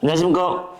안녕하십니까.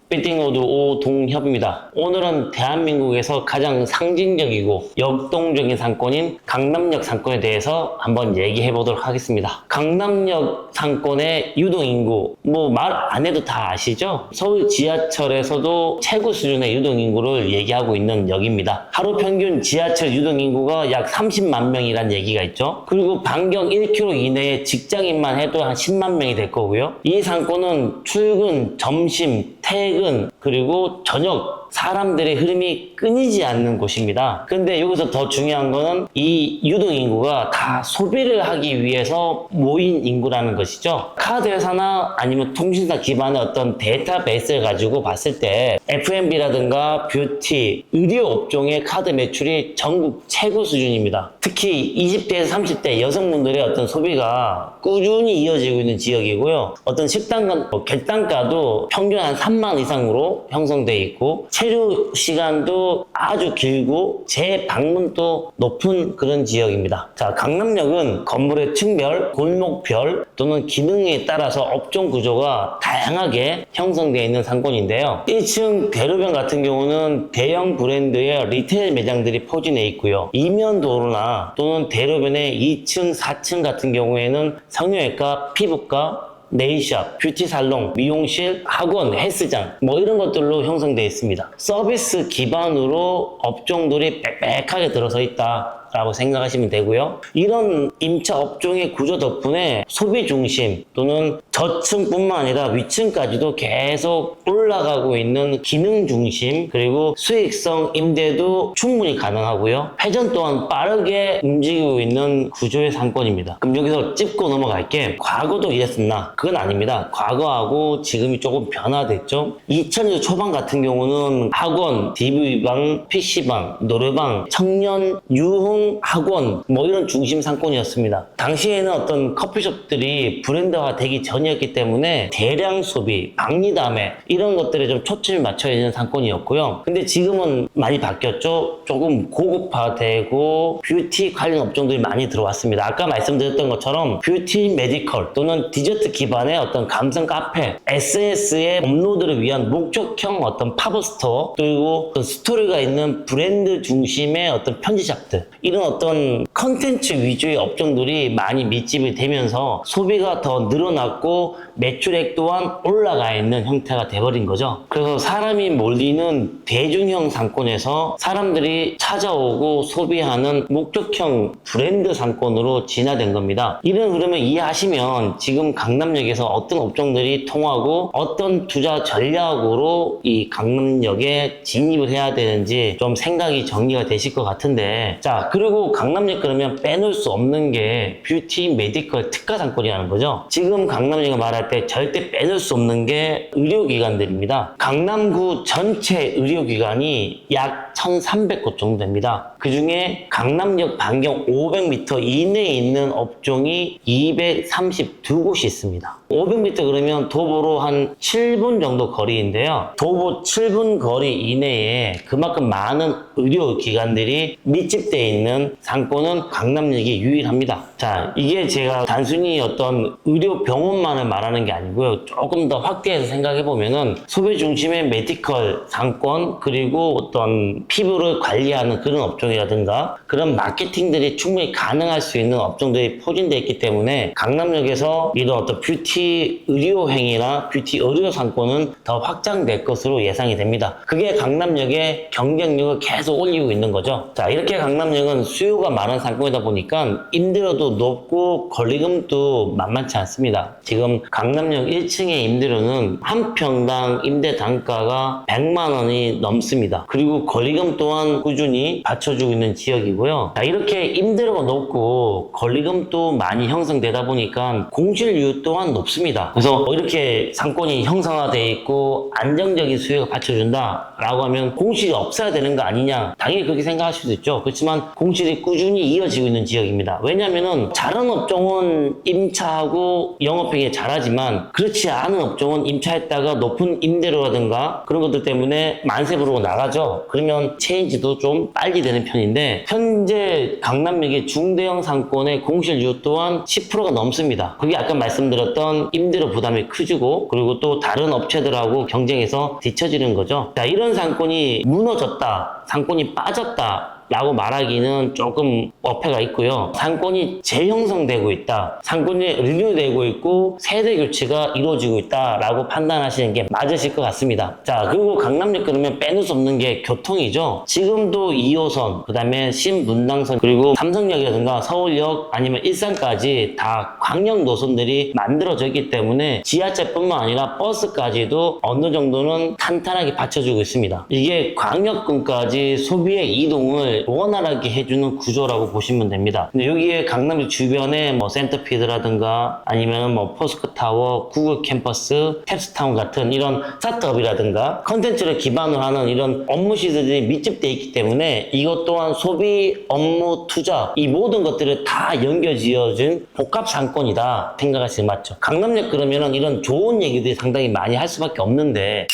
빌딩로드 오동협입니다. 오늘은 대한민국에서 가장 상징적이고 역동적인 상권인 강남역 상권에 대해서 한번 얘기해 보도록 하겠습니다. 강남역 상권의 유동인구, 말 안 해도 다 아시죠? 서울 지하철에서도 최고 수준의 유동인구를 얘기하고 있는 역입니다. 하루 평균 지하철 유동인구가 약 30만 명이란 얘기가 있죠. 그리고 반경 1km 이내에 직장인만 해도 한 10만 명이 될 거고요. 이 상권은 출근, 점심, 퇴근, 그리고 저녁 사람들의 흐름이 끊이지 않는 곳입니다. 근데 여기서 더 중요한 거는 이 유동인구가 다 소비를 하기 위해서 모인 인구라는 것이죠. 카드 회사나 아니면 통신사 기반의 어떤 데이터베이스를 가지고 봤을 때 F&B라든가 뷰티, 의료 업종의 카드 매출이 전국 최고 수준입니다. 특히 20대에서 30대 여성분들의 어떤 소비가 꾸준히 이어지고 있는 지역이고요. 어떤 식당 객단가도 평균 한 3만 이상으로 형성되어 있고 체류 시간도 아주 길고 재방문도 높은 그런 지역입니다. 자, 강남역은 건물의 층별, 골목별 또는 기능에 따라서 업종 구조가 다양하게 형성되어 있는 상권인데요. 1층 대로변 같은 경우는 대형 브랜드의 리테일 매장들이 포진해 있고요. 이면도로나 또는 대로변의 2층, 4층 같은 경우에는 성형외과, 피부과, 네일샵, 뷰티살롱, 미용실, 학원, 헬스장 이런 것들로 형성되어 있습니다. 서비스 기반으로 업종들이 빽빽하게 들어서 있다 라고 생각하시면 되고요. 이런 임차 업종의 구조 덕분에 소비 중심 또는 저층뿐만 아니라 위층까지도 계속 올라가고 있는 기능 중심 그리고 수익성 임대도 충분히 가능하고요. 회전 또한 빠르게 움직이고 있는 구조의 상권입니다. 그럼 여기서 짚고 넘어갈게. 과거도 이랬었나? 그건 아닙니다. 과거하고 지금이 조금 변화됐죠. 2000년 초반 같은 경우는 학원, DV방, PC방, 노래방, 청년, 유흥 학원 이런 중심 상권이었습니다. 당시에는 어떤 커피숍들이 브랜드화 되기 전이었기 때문에 대량 소비, 박리담회 이런 것들에 좀 초점을 맞춰야 되는 상권이었고요. 근데 지금은 많이 바뀌었죠. 조금 고급화되고 뷰티 관련 업종들이 많이 들어왔습니다. 아까 말씀드렸던 것처럼 뷰티 메디컬 또는 디저트 기반의 어떤 감성 카페, SNS의 업로드를 위한 목적형 어떤 팝업 스토어 그리고 어떤 스토리가 있는 브랜드 중심의 어떤 편지샵들 이런 어떤 컨텐츠 위주의 업종들이 많이 밀집이 되면서 소비가 더 늘어났고 매출액 또한 올라가 있는 형태가 돼버린 거죠. 그래서 사람이 몰리는 대중형 상권에서 사람들이 찾아오고 소비하는 목적형 브랜드 상권으로 진화된 겁니다. 이런 흐름을 이해하시면 지금 강남역에서 어떤 업종들이 통하고 어떤 투자 전략으로 이 강남역에 진입을 해야 되는지 좀 생각이 정리가 되실 것 같은데, 자, 그리고 강남역 그러면 빼놓을 수 없는 게 뷰티 메디컬 특가 상권이라는 거죠. 지금 강남역을 말할 때 절대 빼놓을 수 없는 게 의료기관들입니다. 강남구 전체 의료기관이 약 1300곳 정도 됩니다. 그 중에 강남역 반경 500m 이내에 있는 업종이 232곳이 있습니다. 500m 그러면 도보로 한 7분 정도 거리인데요. 도보 7분 거리 이내에 그만큼 많은 의료기관들이 밀집되어 있는 상권은 강남역이 유일합니다. 자, 이게 제가 단순히 어떤 의료병원만을 말하는 게 아니고요. 조금 더 확대해서 생각해보면은 소비 중심의 메디컬 상권 그리고 어떤 피부를 관리하는 그런 업종이라든가 그런 마케팅들이 충분히 가능할 수 있는 업종들이 포진되어 있기 때문에 강남역에서 이런 어떤 뷰티 의료행위나 뷰티 의료 상권은 더 확장될 것으로 예상이 됩니다. 그게 강남역의 경쟁력을 계속 올리고 있는 거죠. 자, 이렇게 강남역은 수요가 많은 상권이다 보니까 임대료도 높고 권리금도 만만치 않습니다. 지금 강남역 1층의 임대료는 한 평당 임대 단가가 100만 원이 넘습니다. 그리고 권리금 또한 꾸준히 받쳐주고 있는 지역이고요. 자, 이렇게 임대료가 높고 권리금도 많이 형성되다 보니까 공실률 또한 높습니다. 그래서 이렇게 상권이 형성화되어 있고 안정적인 수요가 받쳐준다 라고 하면 공실이 없어야 되는 거 아니냐, 당연히 그렇게 생각하실 수도 있죠. 그렇지만 공실이 꾸준히 이어지고 있는 지역입니다. 왜냐하면 다른 업종은 임차하고 영업행위 잘하지만 그렇지 않은 업종은 임차했다가 높은 임대료라든가 그런 것들 때문에 만세 부르고 나가죠. 그러면 이런 체인지도 좀 빨리 되는 편인데 현재 강남역의 중대형 상권의 공실률 또한 10%가 넘습니다. 그게 아까 말씀드렸던 임대료 부담이 크지고 그리고 또 다른 업체들하고 경쟁해서 뒤처지는 거죠. 자, 이런 상권이 무너졌다, 상권이 빠졌다 라고 말하기는 조금 어폐가 있고요. 상권이 재형성되고 있다, 상권이 리뉴되고 있고 세대 교체가 이루어지고 있다 라고 판단하시는 게 맞으실 것 같습니다. 자, 그리고 강남역 그러면 빼놓을 수 없는 게 교통이죠. 지금도 2호선, 그 다음에 신분당선, 그리고 삼성역이라든가 서울역 아니면 일산까지 다 광역 노선들이 만들어져 있기 때문에 지하철뿐만 아니라 버스까지도 어느 정도는 탄탄하게 받쳐주고 있습니다. 이게 광역권까지 소비의 이동을 원활하게 해주는 구조라고 보시면 됩니다. 근데 여기에 강남 주변에 뭐 센터피드라든가 아니면 뭐 포스코타워, 구글 캠퍼스, 탭스타운 같은 이런 스타트업이라든가 컨텐츠를 기반으로 하는 이런 업무 시설들이 밀집되어 있기 때문에 이것 또한 소비, 업무, 투자 이 모든 것들을 다 연결지어진 복합 상권이다 생각하시는 게 맞죠. 강남역 그러면은 이런 좋은 얘기들이 상당히 많이 할 수밖에 없는데,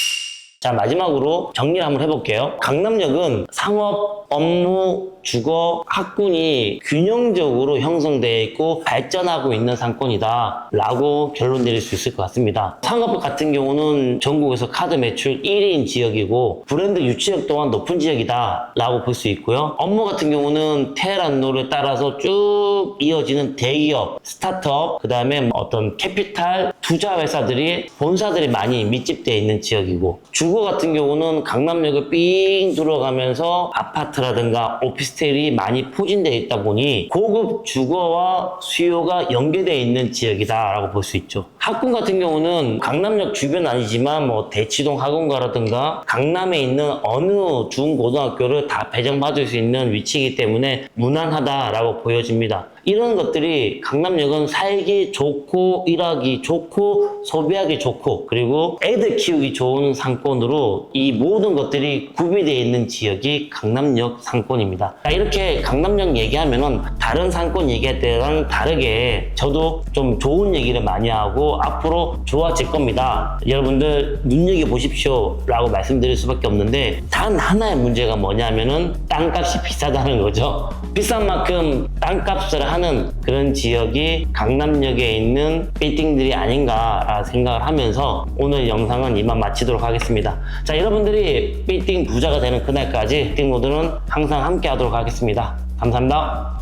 자, 마지막으로 정리를 한번 해볼게요. 강남역은 상업, 업무, 주거, 학군이 균형적으로 형성되어 있고 발전하고 있는 상권이다 라고 결론 내릴 수 있을 것 같습니다. 상업 같은 경우는 전국에서 카드 매출 1위인 지역이고 브랜드 유치력 또한 높은 지역이다 라고 볼 수 있고요. 업무 같은 경우는 테헤란로를 따라서 쭉 이어지는 대기업, 스타트업, 그 다음에 어떤 캐피탈, 투자 회사들이 본사들이 많이 밀집되어 있는 지역이고, 주거 같은 경우는 강남역을 삥 들어가면서 아파트라든가 오피스텔이 많이 포진되어 있다 보니 고급 주거와 수요가 연계되어 있는 지역이다 라고 볼 수 있죠. 학군 같은 경우는 강남역 주변 아니지만 뭐 대치동 학원가라든가 강남에 있는 어느 중고등학교를 다 배정받을 수 있는 위치이기 때문에 무난하다라고 보여집니다. 이런 것들이 강남역은 살기 좋고 일하기 좋고 소비하기 좋고 그리고 애들 키우기 좋은 상권으로 이 모든 것들이 구비되어 있는 지역이 강남역 상권입니다. 자, 이렇게 강남역 얘기하면은 다른 상권 얘기할 때랑 다르게 저도 좀 좋은 얘기를 많이 하고 앞으로 좋아질 겁니다. 여러분들 눈여겨보십시오 라고 말씀드릴 수밖에 없는데, 단 하나의 문제가 뭐냐면은 땅값이 비싸다는 거죠. 비싼 만큼 땅값을 하는 그런 지역이 강남역에 있는 빌딩들이 아닌가 생각을 하면서 오늘 영상은 이만 마치도록 하겠습니다. 자, 여러분들이 빌딩 부자가 되는 그날까지 빌딩 모드는 항상 함께 하도록 하겠습니다. 감사합니다.